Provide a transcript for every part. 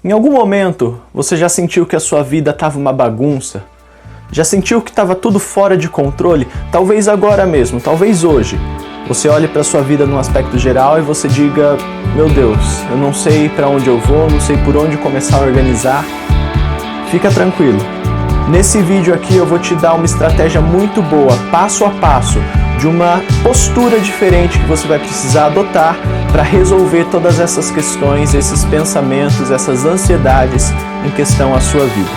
Em algum momento, você já sentiu que a sua vida estava uma bagunça? Já sentiu que estava tudo fora de controle? Talvez agora mesmo, talvez hoje. Você olhe para a sua vida num aspecto geral e você diga: meu Deus, eu não sei para onde eu vou, não sei por onde começar a organizar. Fica tranquilo. Nesse vídeo aqui eu vou te dar uma estratégia muito boa, passo a passo, de uma postura diferente que você vai precisar adotar para resolver todas essas questões, esses pensamentos, essas ansiedades em questão à sua vida.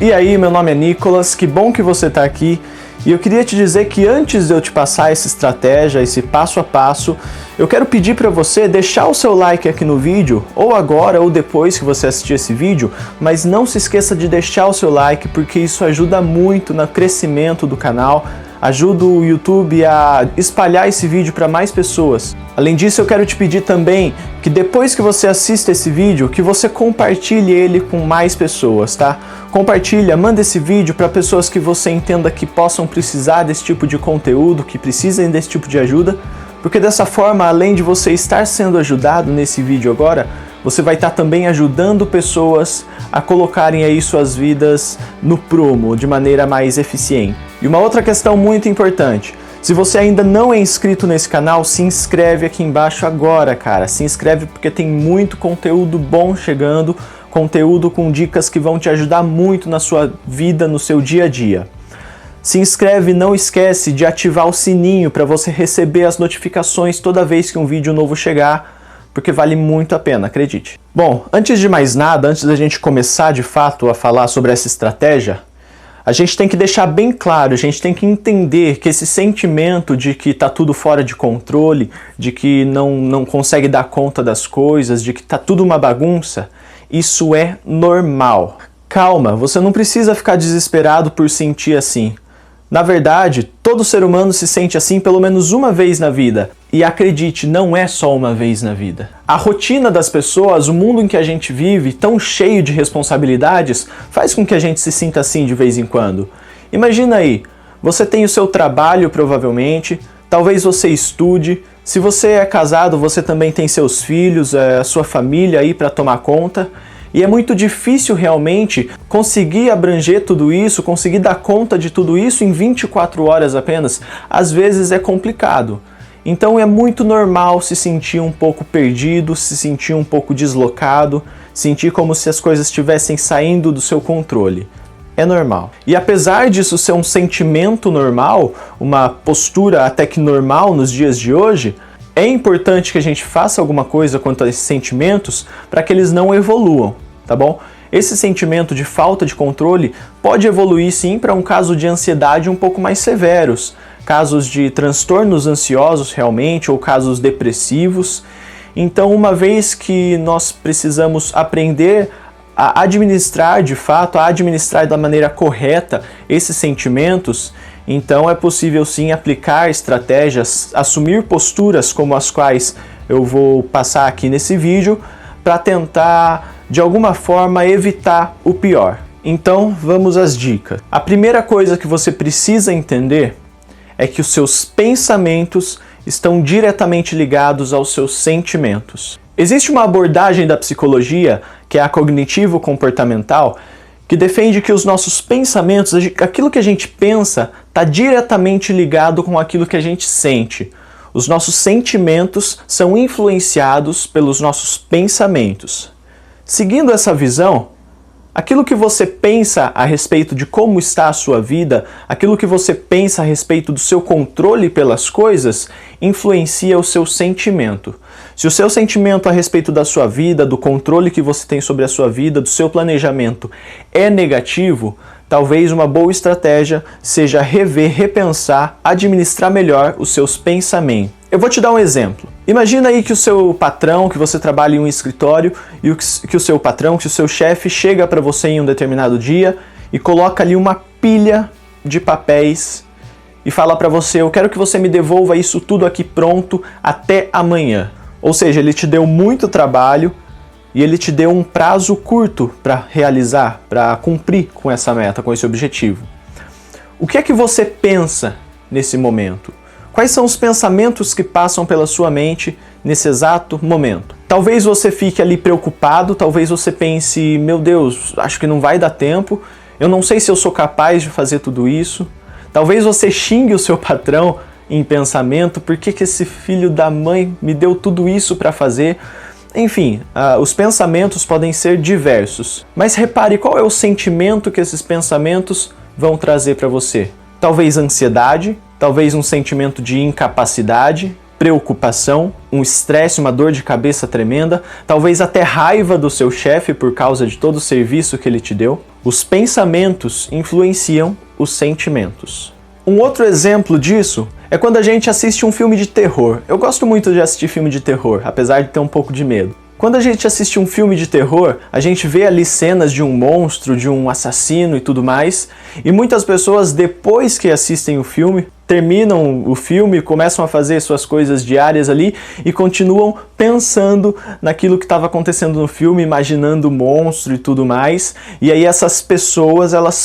E aí, meu nome é Nicolas, que bom que você está aqui. E eu queria te dizer que antes de eu te passar essa estratégia, esse passo a passo, eu quero pedir para você deixar o seu like aqui no vídeo, ou agora ou depois que você assistir esse vídeo, mas não se esqueça de deixar o seu like, porque isso ajuda muito no crescimento do canal, ajuda o YouTube a espalhar esse vídeo para mais pessoas. Além disso, eu quero te pedir também que depois que você assista esse vídeo, que você compartilhe ele com mais pessoas, tá? Compartilha, manda esse vídeo para pessoas que você entenda que possam precisar desse tipo de conteúdo, que precisem desse tipo de ajuda, porque dessa forma, além de você estar sendo ajudado nesse vídeo agora, você vai estar também ajudando pessoas a colocarem aí suas vidas no prumo de maneira mais eficiente. E uma outra questão muito importante: se você ainda não é inscrito nesse canal, se inscreve aqui embaixo agora, cara. Se inscreve porque tem muito conteúdo bom chegando, conteúdo com dicas que vão te ajudar muito na sua vida, no seu dia a dia. Se inscreve e não esquece de ativar o sininho para você receber as notificações toda vez que um vídeo novo chegar, porque vale muito a pena, acredite. Bom, antes de mais nada, antes da gente começar de fato a falar sobre essa estratégia, a gente tem que deixar bem claro, a gente tem que entender que esse sentimento de que tá tudo fora de controle, de que não consegue dar conta das coisas, de que tá tudo uma bagunça, isso é normal. Calma, você não precisa ficar desesperado por sentir assim. Na verdade, todo ser humano se sente assim pelo menos uma vez na vida. E acredite, não é só uma vez na vida. A rotina das pessoas, o mundo em que a gente vive, tão cheio de responsabilidades, faz com que a gente se sinta assim de vez em quando. Imagina aí, você tem o seu trabalho provavelmente, talvez você estude, se você é casado você também tem seus filhos, a sua família aí para tomar conta. E é muito difícil realmente conseguir abranger tudo isso, conseguir dar conta de tudo isso em 24 horas apenas. Às vezes é complicado. Então é muito normal se sentir um pouco perdido, se sentir um pouco deslocado, sentir como se as coisas estivessem saindo do seu controle. É normal. E apesar disso ser um sentimento normal, uma postura até que normal nos dias de hoje, é importante que a gente faça alguma coisa quanto a esses sentimentos para que eles não evoluam, tá bom? Esse sentimento de falta de controle pode evoluir sim para um caso de ansiedade um pouco mais severos, casos de transtornos ansiosos realmente ou casos depressivos. Então, uma vez que nós precisamos aprender a administrar de fato, a administrar da maneira correta esses sentimentos, então é possível sim aplicar estratégias, assumir posturas como as quais eu vou passar aqui nesse vídeo para tentar de alguma forma evitar o pior. Então vamos às dicas. A primeira coisa que você precisa entender é que os seus pensamentos estão diretamente ligados aos seus sentimentos. Existe uma abordagem da psicologia, que é a cognitivo-comportamental, que defende que os nossos pensamentos, aquilo que a gente pensa, está diretamente ligado com aquilo que a gente sente. Os nossos sentimentos são influenciados pelos nossos pensamentos. Seguindo essa visão, aquilo que você pensa a respeito de como está a sua vida, aquilo que você pensa a respeito do seu controle pelas coisas, influencia o seu sentimento. Se o seu sentimento a respeito da sua vida, do controle que você tem sobre a sua vida, do seu planejamento é negativo, talvez uma boa estratégia seja rever, repensar, administrar melhor os seus pensamentos. Eu vou te dar um exemplo. Imagina aí que o seu patrão, que você trabalha em um escritório, e que o seu patrão, que o seu chefe chega para você em um determinado dia e coloca ali uma pilha de papéis e fala para você: eu quero que você me devolva isso tudo aqui pronto até amanhã. Ou seja, ele te deu muito trabalho e ele te deu um prazo curto para realizar, para cumprir com essa meta, com esse objetivo. O que é que você pensa nesse momento? Quais são os pensamentos que passam pela sua mente nesse exato momento? Talvez você fique ali preocupado, talvez você pense, meu Deus, acho que não vai dar tempo, eu não sei se eu sou capaz de fazer tudo isso. Talvez você xingue o seu patrão em pensamento, por que esse filho da mãe me deu tudo isso para fazer? Enfim, os pensamentos podem ser diversos, mas repare qual é o sentimento que esses pensamentos vão trazer para você. Talvez ansiedade, talvez um sentimento de incapacidade, preocupação, um estresse, uma dor de cabeça tremenda, talvez até raiva do seu chefe por causa de todo o serviço que ele te deu. Os pensamentos influenciam os sentimentos. Um outro exemplo disso é quando a gente assiste um filme de terror. Eu gosto muito de assistir filme de terror, apesar de ter um pouco de medo. Quando a gente assiste um filme de terror, a gente vê ali cenas de um monstro, de um assassino e tudo mais, e muitas pessoas, depois que assistem o filme, terminam o filme, começam a fazer suas coisas diárias ali e continuam pensando naquilo que estava acontecendo no filme, imaginando o monstro e tudo mais, e aí essas pessoas, elas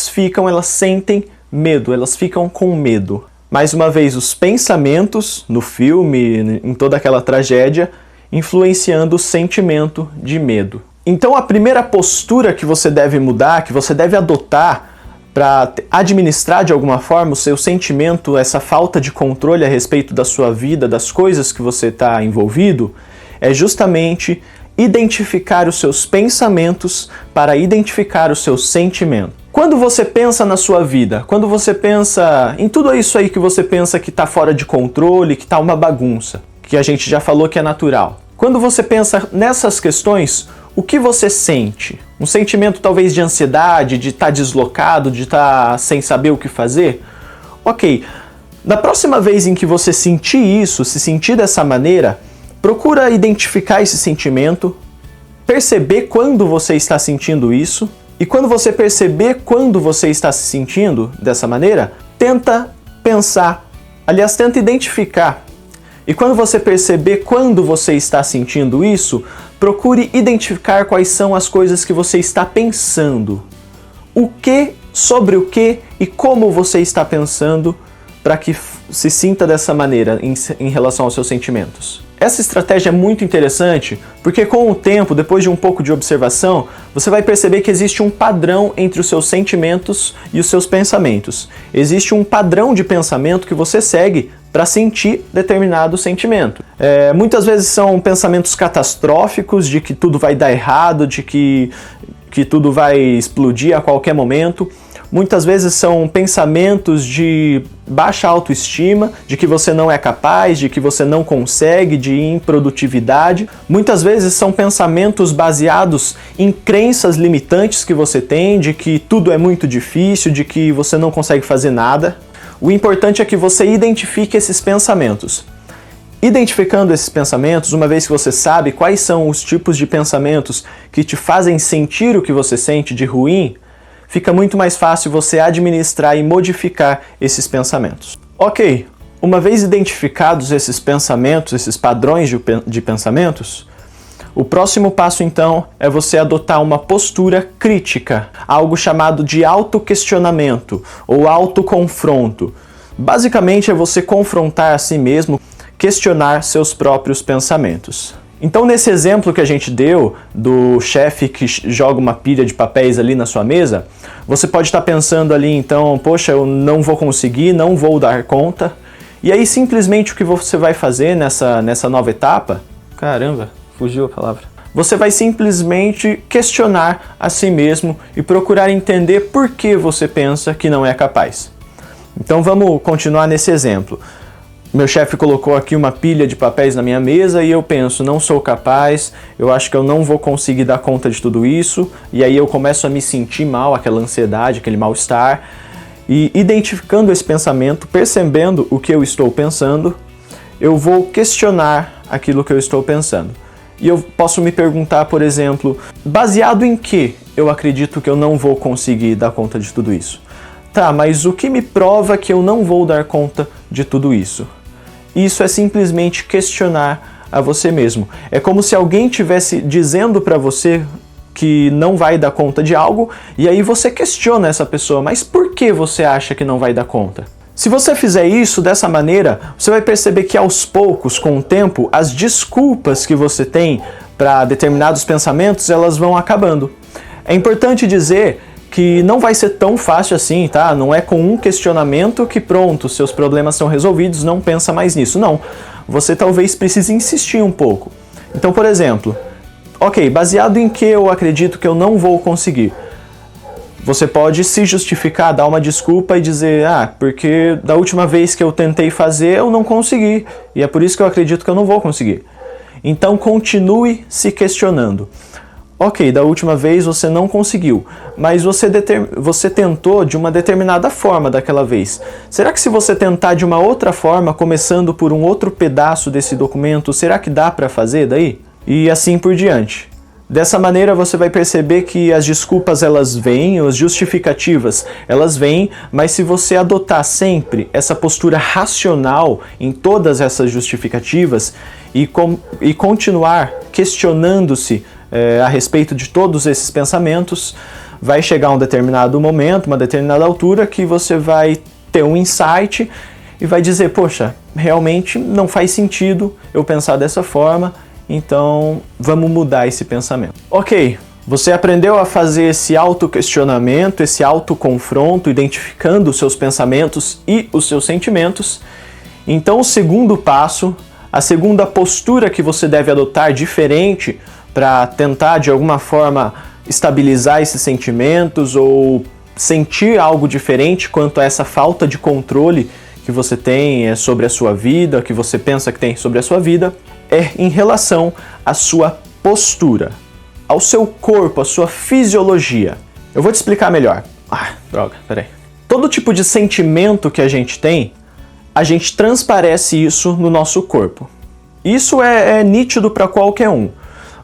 sentem medo, elas ficam com medo. Mais uma vez, os pensamentos no filme, em toda aquela tragédia, influenciando o sentimento de medo. Então a primeira postura que você deve mudar, que você deve adotar para administrar de alguma forma o seu sentimento, essa falta de controle a respeito da sua vida, das coisas que você está envolvido, é justamente identificar os seus pensamentos para identificar o seu sentimento. Quando você pensa na sua vida, quando você pensa em tudo isso aí que você pensa que está fora de controle, que está uma bagunça, que a gente já falou que é natural. Quando você pensa nessas questões, o que você sente? Um sentimento talvez de ansiedade, de estar deslocado, de estar sem saber o que fazer? Ok, da próxima vez em que você sentir isso, se sentir dessa maneira, procura identificar esse sentimento, perceber quando você está sentindo isso, e quando você perceber quando você está se sentindo dessa maneira, tenta pensar, aliás, tenta identificar. E quando você perceber quando você está sentindo isso, procure identificar quais são as coisas que você está pensando. O que, sobre o que e como você está pensando para que se sinta dessa maneira em relação aos seus sentimentos. Essa estratégia é muito interessante porque com o tempo, depois de um pouco de observação, você vai perceber que existe um padrão entre os seus sentimentos e os seus pensamentos. Existe um padrão de pensamento que você segue para sentir determinado sentimento. Muitas vezes são pensamentos catastróficos, de que tudo vai dar errado, de que tudo vai explodir a qualquer momento. Muitas vezes são pensamentos de baixa autoestima, de que você não é capaz, de que você não consegue, de improdutividade. Muitas vezes são pensamentos baseados em crenças limitantes que você tem, de que tudo é muito difícil, de que você não consegue fazer nada. O importante é que você identifique esses pensamentos. Identificando esses pensamentos, uma vez que você sabe quais são os tipos de pensamentos que te fazem sentir o que você sente de ruim, fica muito mais fácil você administrar e modificar esses pensamentos. Ok, uma vez identificados esses pensamentos, esses padrões de pensamentos, o próximo passo então é você adotar uma postura crítica, algo chamado de autoquestionamento ou autoconfronto. Basicamente é você confrontar a si mesmo, questionar seus próprios pensamentos. Então nesse exemplo que a gente deu do chefe que joga uma pilha de papéis ali na sua mesa, você pode estar pensando ali então, poxa, eu não vou conseguir, não vou dar conta. E aí simplesmente o que você vai fazer nessa nova etapa, caramba, fugiu a palavra. Você vai simplesmente questionar a si mesmo e procurar entender por que você pensa que não é capaz. Então vamos continuar nesse exemplo. Meu chefe colocou aqui uma pilha de papéis na minha mesa e eu penso, não sou capaz, eu acho que eu não vou conseguir dar conta de tudo isso, e aí eu começo a me sentir mal, aquela ansiedade, aquele mal-estar, e identificando esse pensamento, percebendo o que eu estou pensando, eu vou questionar aquilo que eu estou pensando. E eu posso me perguntar, por exemplo, baseado em que eu acredito que eu não vou conseguir dar conta de tudo isso? Tá, mas o que me prova que eu não vou dar conta de tudo isso? Isso é simplesmente questionar a você mesmo. É como se alguém estivesse dizendo para você que não vai dar conta de algo, e aí você questiona essa pessoa, mas por que você acha que não vai dar conta? Se você fizer isso dessa maneira, você vai perceber que aos poucos, com o tempo, as desculpas que você tem para determinados pensamentos, elas vão acabando. É importante dizer que não vai ser tão fácil assim, tá? Não é com um questionamento que pronto, seus problemas são resolvidos, não pensa mais nisso. Não, você talvez precise insistir um pouco. Então, por exemplo, ok, baseado em que eu acredito que eu não vou conseguir? Você pode se justificar, dar uma desculpa e dizer, porque da última vez que eu tentei fazer, eu não consegui, e é por isso que eu acredito que eu não vou conseguir. Então continue se questionando. Ok, da última vez você não conseguiu, mas você tentou de uma determinada forma daquela vez. Será que se você tentar de uma outra forma, começando por um outro pedaço desse documento, será que dá para fazer daí? E assim por diante. Dessa maneira você vai perceber que as desculpas elas vêm, as justificativas elas vêm, mas se você adotar sempre essa postura racional em todas essas justificativas e continuar questionando-se a respeito de todos esses pensamentos, vai chegar um determinado momento, uma determinada altura que você vai ter um insight e vai dizer, poxa, realmente não faz sentido eu pensar dessa forma, então vamos mudar esse pensamento. Ok, você aprendeu a fazer esse autoquestionamento, esse autoconfronto, identificando os seus pensamentos e os seus sentimentos. Então o segundo passo, a segunda postura que você deve adotar diferente para tentar de alguma forma estabilizar esses sentimentos ou sentir algo diferente quanto a essa falta de controle que você tem sobre a sua vida, que você pensa que tem sobre a sua vida, é em relação à sua postura, ao seu corpo, à sua fisiologia. Eu vou te explicar melhor. Peraí. Todo tipo de sentimento que a gente tem, a gente transparece isso no nosso corpo. Isso é nítido para qualquer um.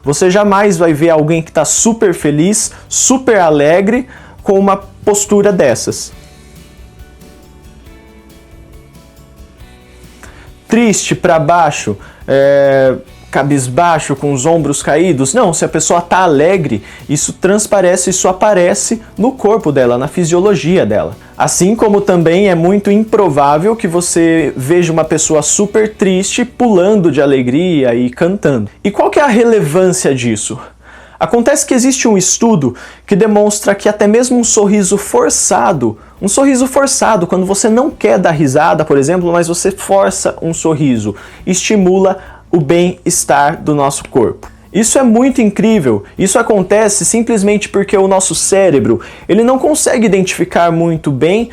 Você jamais vai ver alguém que está super feliz, super alegre, com uma postura dessas. Triste, para baixo, cabisbaixo, com os ombros caídos. Não, se a pessoa está alegre, isso transparece, isso aparece no corpo dela, na fisiologia dela. Assim como também é muito improvável que você veja uma pessoa super triste pulando de alegria e cantando. E qual que é a relevância disso? Acontece que existe um estudo que demonstra que até mesmo um sorriso forçado, quando você não quer dar risada, por exemplo, mas você força um sorriso, estimula o bem-estar do nosso corpo. Isso é muito incrível. Isso acontece simplesmente porque o nosso cérebro ele não consegue identificar muito bem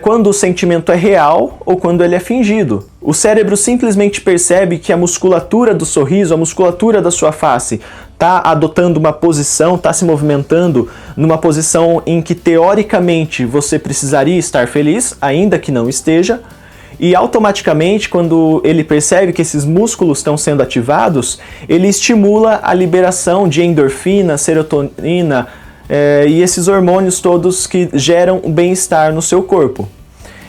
quando o sentimento é real ou quando ele é fingido. O cérebro simplesmente percebe que a musculatura do sorriso, a musculatura da sua face, está adotando uma posição, está se movimentando numa posição em que teoricamente você precisaria estar feliz, ainda que não esteja. E automaticamente, quando ele percebe que esses músculos estão sendo ativados, ele estimula a liberação de endorfina, serotonina e esses hormônios todos que geram o bem-estar no seu corpo.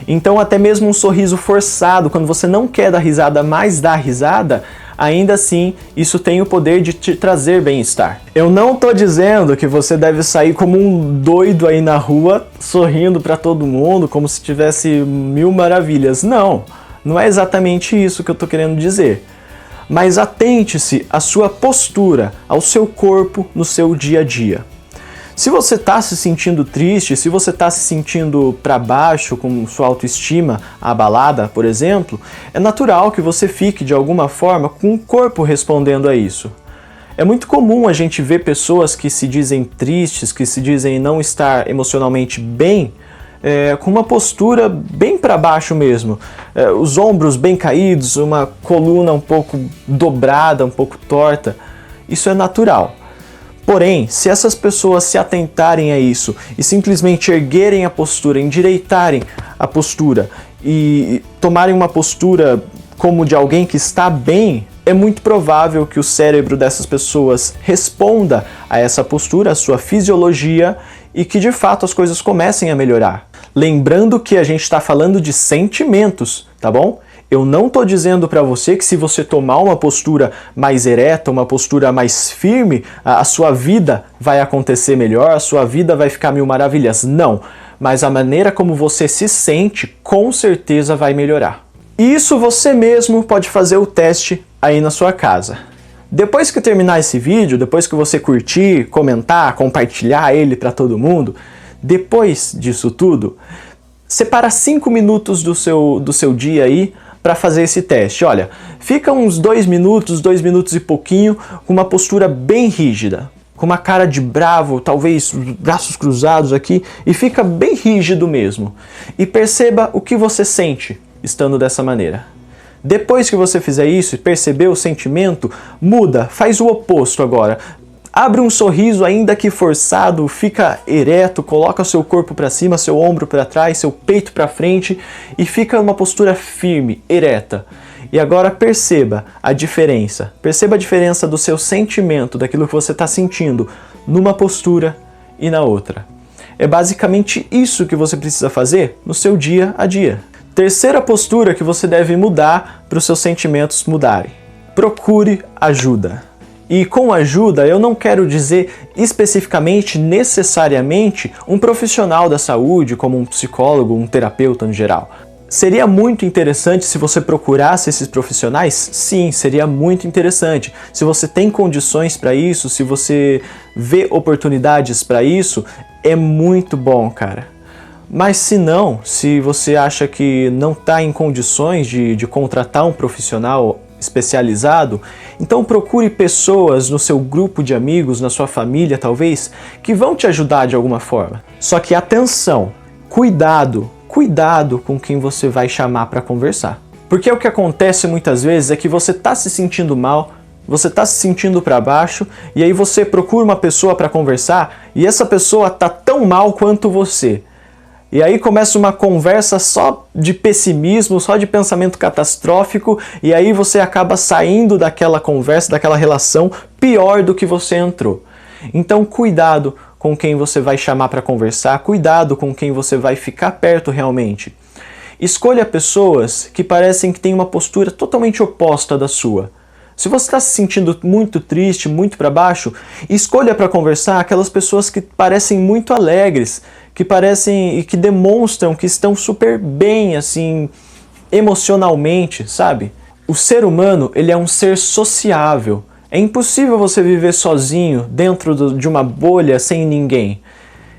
Então até mesmo um sorriso forçado, quando você não quer dar risada, mas dá risada, ainda assim isso tem o poder de te trazer bem-estar. Eu não estou dizendo que você deve sair como um doido aí na rua, sorrindo para todo mundo, como se tivesse mil maravilhas. Não é exatamente isso que eu estou querendo dizer. Mas atente-se à sua postura, ao seu corpo no seu dia a dia. Se você está se sentindo triste, se você está se sentindo para baixo, com sua autoestima abalada, por exemplo, é natural que você fique de alguma forma com o corpo respondendo a isso. É muito comum a gente ver pessoas que se dizem tristes, que se dizem não estar emocionalmente bem, com uma postura bem para baixo mesmo, os ombros bem caídos, uma coluna um pouco dobrada, um pouco torta. Isso é natural. Porém, se essas pessoas se atentarem a isso e simplesmente erguerem a postura, endireitarem a postura e tomarem uma postura como de alguém que está bem, é muito provável que o cérebro dessas pessoas responda a essa postura, a sua fisiologia, e que de fato as coisas comecem a melhorar. Lembrando que a gente está falando de sentimentos, tá bom? Eu não estou dizendo para você que se você tomar uma postura mais ereta, uma postura mais firme, a sua vida vai acontecer melhor, a sua vida vai ficar mil maravilhas. Não. mas a maneira como você se sente com certeza vai melhorar. E isso você mesmo pode fazer o teste aí na sua casa. Depois que terminar esse vídeo, depois que você curtir, comentar, compartilhar ele para todo mundo, depois disso tudo, separa 5 minutos do seu dia aí para fazer esse teste. Olha, fica uns 2 minutos e pouquinho, com uma postura bem rígida, com uma cara de bravo, talvez braços cruzados aqui, e fica bem rígido mesmo. E perceba o que você sente estando dessa maneira. Depois que você fizer isso e perceber o sentimento, muda, faz o oposto agora. Abre um sorriso ainda que forçado, fica ereto, coloca seu corpo para cima, seu ombro para trás, seu peito para frente e fica numa postura firme, ereta. E agora perceba a diferença. Perceba a diferença do seu sentimento, daquilo que você está sentindo, numa postura e na outra. É basicamente isso que você precisa fazer no seu dia a dia. Terceira postura que você deve mudar para os seus sentimentos mudarem. Procure ajuda. E com ajuda eu não quero dizer especificamente, necessariamente, um profissional da saúde, como um psicólogo, um terapeuta no geral. Seria muito interessante se você procurasse esses profissionais? Sim, seria muito interessante. Se você tem condições para isso, se você vê oportunidades para isso, é muito bom, cara. Mas se não, se você acha que não está em condições de contratar um profissional especializado, então procure pessoas no seu grupo de amigos, na sua família talvez, que vão te ajudar de alguma forma. Só que atenção, cuidado com quem você vai chamar para conversar. Porque o que acontece muitas vezes é que você está se sentindo mal, você está se sentindo para baixo, e aí você procura uma pessoa para conversar, e essa pessoa está tão mal quanto você. E aí começa uma conversa só de pessimismo, só de pensamento catastrófico, e aí você acaba saindo daquela conversa, daquela relação, pior do que você entrou. Então cuidado com quem você vai chamar para conversar, cuidado com quem você vai ficar perto realmente. Escolha pessoas que parecem que têm uma postura totalmente oposta da sua. Se você está se sentindo muito triste, muito para baixo, escolha para conversar aquelas pessoas que parecem muito alegres, que parecem e que demonstram que estão super bem, assim, emocionalmente, sabe? O ser humano, ele é um ser sociável. É impossível você viver sozinho, dentro de uma bolha, sem ninguém.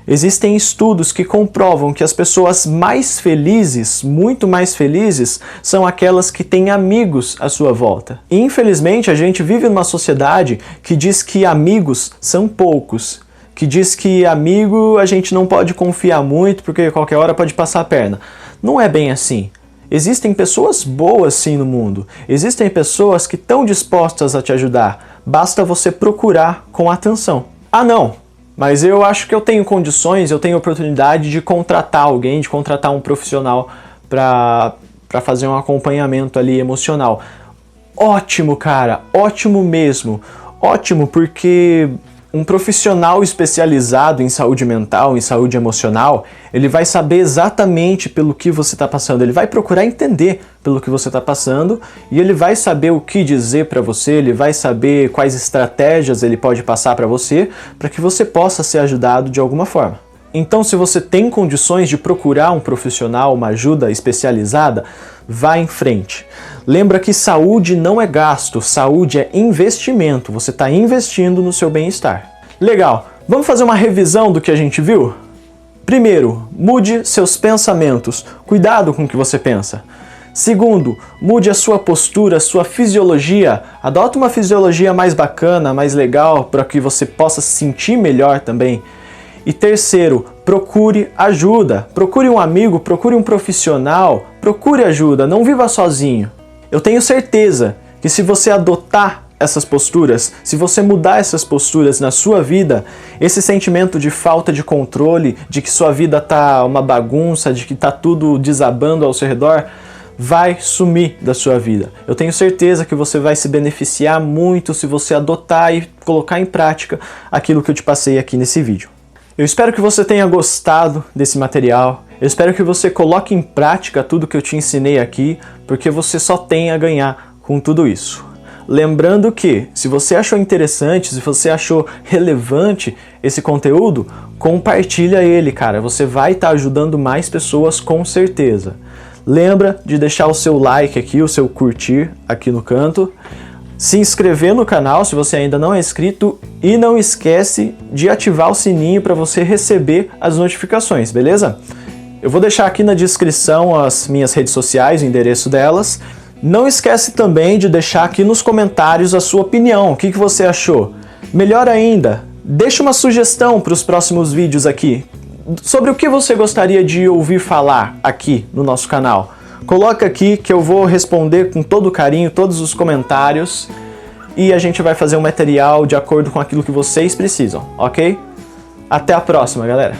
Existem estudos que comprovam que as pessoas mais felizes, muito mais felizes, são aquelas que têm amigos à sua volta. E infelizmente a gente vive numa sociedade que diz que amigos são poucos, que diz que amigo a gente não pode confiar muito porque qualquer hora pode passar a perna. Não é bem assim. Existem pessoas boas sim no mundo, existem pessoas que estão dispostas a te ajudar, basta você procurar com atenção. Ah não! Mas eu acho que eu tenho condições, eu tenho oportunidade de contratar alguém, de contratar um profissional para fazer um acompanhamento ali emocional. Ótimo, cara, ótimo mesmo. Ótimo, porque um profissional especializado em saúde mental, em saúde emocional, ele vai saber exatamente pelo que você está passando, ele vai procurar entender pelo que você está passando e ele vai saber o que dizer para você, ele vai saber quais estratégias ele pode passar para que você possa ser ajudado de alguma forma. Então, se você tem condições de procurar um profissional, uma ajuda especializada, vá em frente. Lembra que saúde não é gasto, saúde é investimento. Você está investindo no seu bem-estar. Legal, vamos fazer uma revisão do que a gente viu? Primeiro, mude seus pensamentos. Cuidado com o que você pensa. Segundo, mude a sua postura, a sua fisiologia. Adota uma fisiologia mais bacana, mais legal, para que você possa se sentir melhor também. E terceiro, procure ajuda. Procure um amigo, procure um profissional, procure ajuda, não viva sozinho. Eu tenho certeza que se você adotar essas posturas, se você mudar essas posturas na sua vida, esse sentimento de falta de controle, de que sua vida tá uma bagunça, de que tá tudo desabando ao seu redor, vai sumir da sua vida. Eu tenho certeza que você vai se beneficiar muito se você adotar e colocar em prática aquilo que eu te passei aqui nesse vídeo. Eu espero que você tenha gostado desse material, eu espero que você coloque em prática tudo que eu te ensinei aqui, porque você só tem a ganhar com tudo isso. Lembrando que, se você achou interessante, se você achou relevante esse conteúdo, compartilha ele, cara. Você vai estar ajudando mais pessoas com certeza. Lembra de deixar o seu like aqui, o seu curtir aqui no canto. Se inscrever no canal se você ainda não é inscrito e não esquece de ativar o sininho para você receber as notificações, beleza? Eu vou deixar aqui na descrição as minhas redes sociais, o endereço delas. Não esquece também de deixar aqui nos comentários a sua opinião, o que você achou. Melhor ainda, deixa uma sugestão para os próximos vídeos aqui, sobre o que você gostaria de ouvir falar aqui no nosso canal. Coloca aqui que eu vou responder com todo carinho todos os comentários e a gente vai fazer um material de acordo com aquilo que vocês precisam, ok? Até a próxima, galera!